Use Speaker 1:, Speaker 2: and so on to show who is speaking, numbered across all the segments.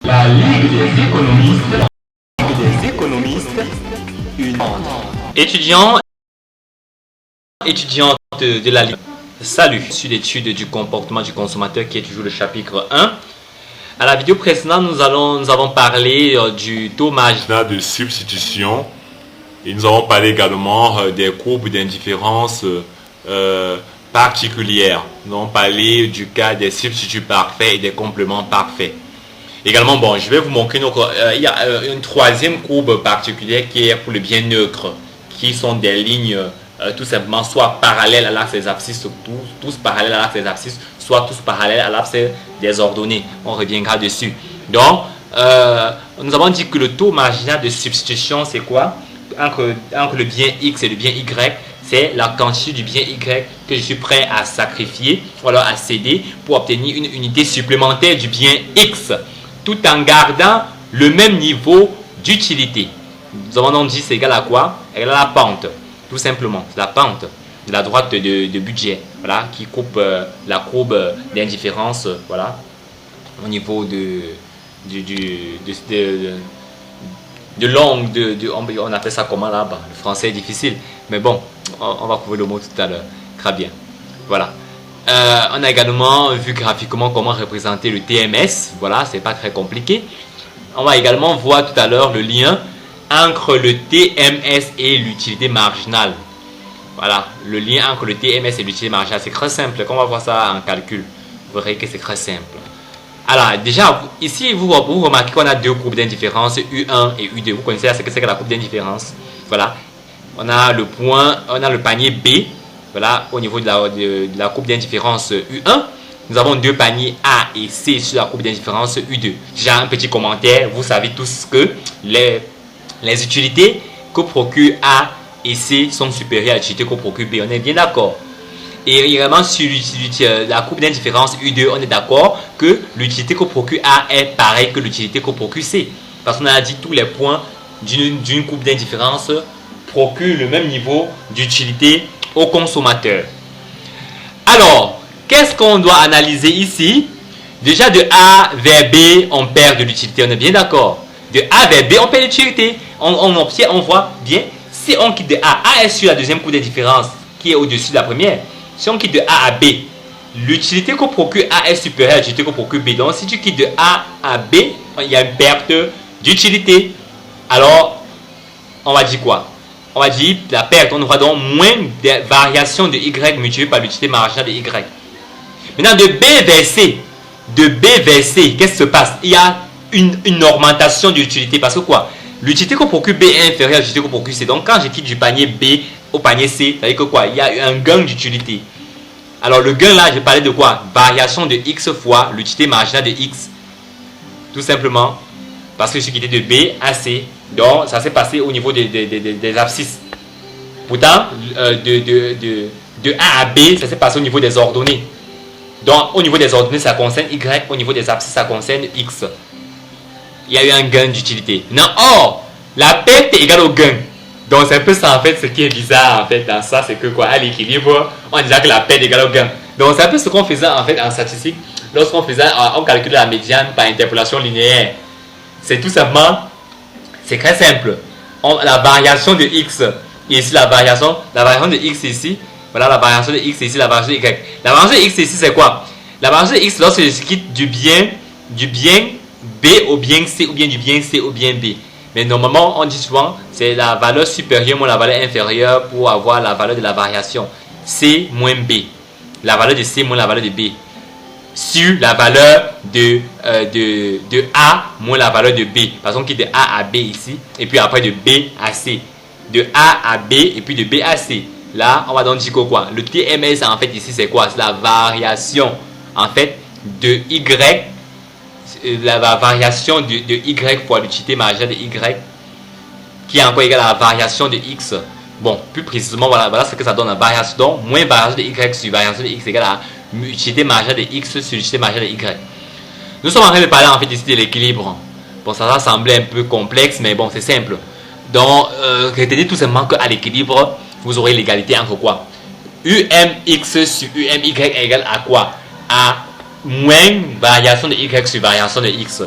Speaker 1: La Ligue des économistes, une
Speaker 2: Étudiants, étudiantes de la Ligue, salut, sur l'étude du comportement du consommateur qui est toujours le chapitre 1. À la vidéo précédente, nous avons parlé du taux marginal
Speaker 3: de substitution et nous avons parlé également des courbes d'indifférence particulières. Nous avons parlé du cas des substituts parfaits et des compléments parfaits. Également, bon, je vais vous montrer il y a une troisième courbe particulière qui est pour le bien neutre, qui sont des lignes tout simplement soit parallèles à l'axe des abscisses, tous parallèles à l'axe des abscisses, soit tous parallèles à l'axe des ordonnées. On reviendra dessus. Donc, nous avons dit que le taux marginal de substitution, c'est quoi? Entre le bien X et le bien Y, c'est la quantité du bien Y que je suis prêt à sacrifier, ou alors à céder pour obtenir une unité supplémentaire du bien X, tout en gardant le même niveau d'utilité. Nous avons donc dit c'est égal à quoi? Égal à la pente, tout simplement. C'est la pente de la droite de budget, voilà, qui coupe la courbe d'indifférence, voilà, au niveau on appelle ça comment là-bas? Le français est difficile, mais bon, on va trouver le mot tout à l'heure. Très bien. Voilà. On a également vu graphiquement comment représenter le TMS. Voilà, c'est pas très compliqué. On va également voir tout à l'heure le lien entre le TMS et l'utilité marginale. Voilà, le lien entre le TMS et l'utilité marginale, c'est très simple. Quand on va voir ça en calcul, vous verrez que c'est très simple. Alors, déjà, ici, vous remarquez qu'on a deux courbes d'indifférence, U1 et U2. Vous connaissez ce que c'est que la courbe d'indifférence. Voilà, on a le panier B. Voilà, au niveau de la courbe d'indifférence U1, nous avons deux paniers A et C sur la courbe d'indifférence U2. J'ai un petit commentaire, vous savez tous que les utilités que procure A et C sont supérieures à l'utilité que procure B. On est bien d'accord. Et également sur la courbe d'indifférence U2, on est d'accord que l'utilité que procure A est pareille que l'utilité que procure C. Parce qu'on a dit tous les points d'une courbe d'indifférence procurent le même niveau d'utilité au consommateur. Alors, qu'est-ce qu'on doit analyser ici? Déjà, de A vers B, on perd de l'utilité. On est bien d'accord. De A vers B, on perd de l'utilité. On voit bien. Si on quitte de A est sur la deuxième courbe d'indifférence qui est au-dessus de la première. Si on quitte de A à B, l'utilité qu'on procure A est supérieure à l'utilité qu'on procure B. Donc, si tu quittes de A à B, il y a une perte d'utilité. Alors, on va dire quoi? On va dire la perte, on aura donc moins de variations de Y multipliées par l'utilité marginale de Y. Maintenant, de B vers C, qu'est-ce qui se passe? Il y a une augmentation d'utilité. Parce que quoi? L'utilité qu'on procure B est inférieure à l'utilité qu'on procure C. Donc, quand je quitte du panier B au panier C, ça veut dire que quoi? Il y a un gain d'utilité. Alors, le gain là, je parlais de quoi? Variation de X fois l'utilité marginale de X. Tout simplement. Parce que je suis quitté de B à C. Donc, ça s'est passé au niveau des abscisses. Pourtant, de A à B, ça s'est passé au niveau des ordonnées. Donc, au niveau des ordonnées, ça concerne Y. Au niveau des abscisses, ça concerne X. Il y a eu un gain d'utilité. Non, or, la perte est égale au gain. Donc, c'est un peu ça, en fait, ce qui est bizarre, en fait, dans ça, c'est que quoi, à l'équilibre, on disait que la perte est égale au gain. Donc, c'est un peu ce qu'on faisait, en fait, en statistique, lorsqu'on calculait la médiane par interpolation linéaire. C'est tout simplement, c'est très simple. La variation de X, et ici la variation de X ici, voilà la variation de X ici, la variation de Y. La variation de X ici, c'est quoi? La variation de X, lorsque je quitte du bien B au bien C, ou bien du bien C au bien B. Mais normalement, on dit souvent, c'est la valeur supérieure moins la valeur inférieure pour avoir la valeur de la variation. C moins B. La valeur de C moins la valeur de B. Sur la valeur de A moins la valeur de B. Par exemple, qui est de A à B ici, et puis après de B à C. De A à B, et puis de B à C. Là, on va donc dire quoi? Le TMS, en fait, ici, c'est quoi? C'est la variation, en fait, de Y, la variation de Y fois l'utilité marginale de Y, qui est encore égale à la variation de X. Bon, plus précisément, voilà ce que ça donne la variation. Donc, moins variation de Y sur variation de X égale à l'utilité marginale de X sur l'utilité marginale de Y. Nous sommes en train de parler en fait ici de l'équilibre. Bon, ça semblait un peu complexe, mais bon, c'est simple. Donc, retenez tout simplement qu'à l'équilibre, vous aurez l'égalité entre quoi? UMX sur UMY égale à quoi? À moins variation de Y sur variation de X.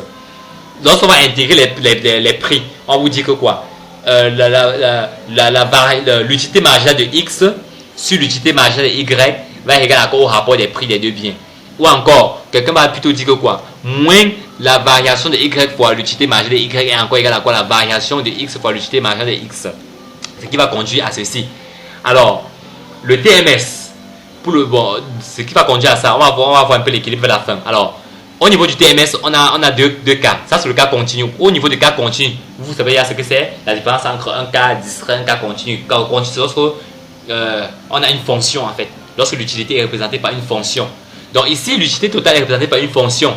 Speaker 3: lorsqu'on va intégrer les prix, on vous dit que quoi? L'utilité marginale de X sur l'utilité marginale de Y va égal à quoi au rapport des prix des deux biens. Ou encore, quelqu'un va plutôt dire que quoi? Moins la variation de Y fois l'utilité marginale de Y est encore égal à quoi? La variation de X fois l'utilité marginale de X. Ce qui va conduire à ceci. Alors, le TMS, ce qui va conduire à ça, on va voir un peu l'équilibre vers la fin. Alors, au niveau du TMS, on a deux cas. Ça, c'est le cas continu. Au niveau du cas continu, vous savez ce que c'est? La différence entre un cas distrait et un cas continu. Cas continu, c'est lorsque on a une fonction en fait. Lorsque l'utilité est représentée par une fonction. Donc ici, l'utilité totale est représentée par une fonction.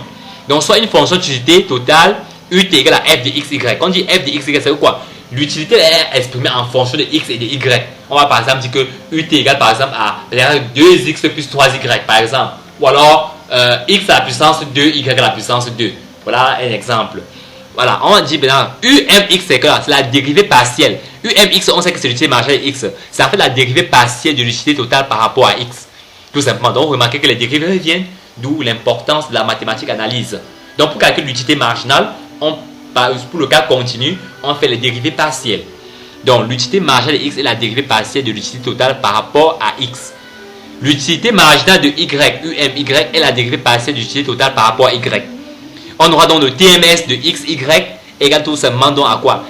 Speaker 3: Donc soit une fonction d'utilité totale, ut égale à f de x, y. Quand on dit f de x, y, c'est quoi? L'utilité est exprimée en fonction de x et de y. On va par exemple dire que ut égale par exemple à 2x plus 3y par exemple. Ou alors x à la puissance 2, y à la puissance 2. Voilà un exemple. Voilà, on dit maintenant umx c'est quoi? C'est la dérivée partielle. Umx, on sait que c'est l'utilité marginale de x. C'est en fait la dérivée partielle de l'utilité totale par rapport à x. Tout simplement. Donc, remarquez que les dérivées reviennent, d'où l'importance de la mathématique analyse. Donc, pour calculer l'utilité marginale, pour le cas continu, on fait les dérivées partielles. Donc, l'utilité marginale de x est la dérivée partielle de l'utilité totale par rapport à x. L'utilité marginale de y, UMY, est la dérivée partielle de l'utilité totale par rapport à y. On aura donc le TMS de x, y égale tout simplement donc à quoi?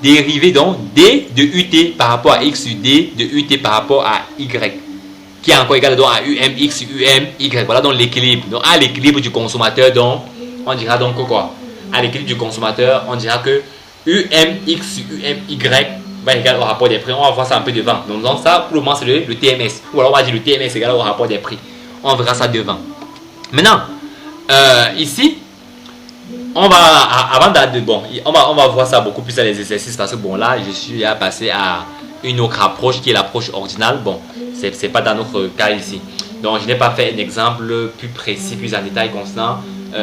Speaker 3: Dérivé donc d de ut par rapport à x sur d de ut par rapport à y. Qui est encore égal donc à UMX, UMY. Voilà donc l'équilibre. Donc à l'équilibre du consommateur, donc on dira donc quoi? À l'équilibre du consommateur, on dira que UMX, UMY va égal au rapport des prix. On va voir ça un peu devant. Donc ça, pour le moment, c'est le TMS. Ou alors on va dire le TMS égal au rapport des prix. On verra ça devant. Maintenant, ici, on va, avant de, bon, on va voir ça beaucoup plus à les exercices parce que bon là, je suis à passer à une autre approche qui est l'approche ordinale. Bon, c'est pas dans notre cas ici. Donc je n'ai pas fait un exemple plus précis, plus en détail concernant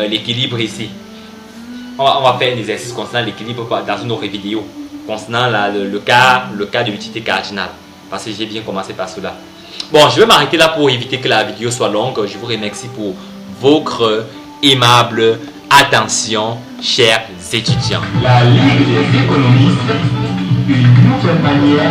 Speaker 3: l'équilibre ici. On va faire un exercice concernant l'équilibre dans une autre vidéo concernant le cas de l'utilité cardinale. Parce que j'ai bien commencé par cela. Bon, je vais m'arrêter là pour éviter que la vidéo soit longue. Je vous remercie pour votre aimable attention, chers étudiants.
Speaker 1: La Ligue des économistes, une nouvelle manière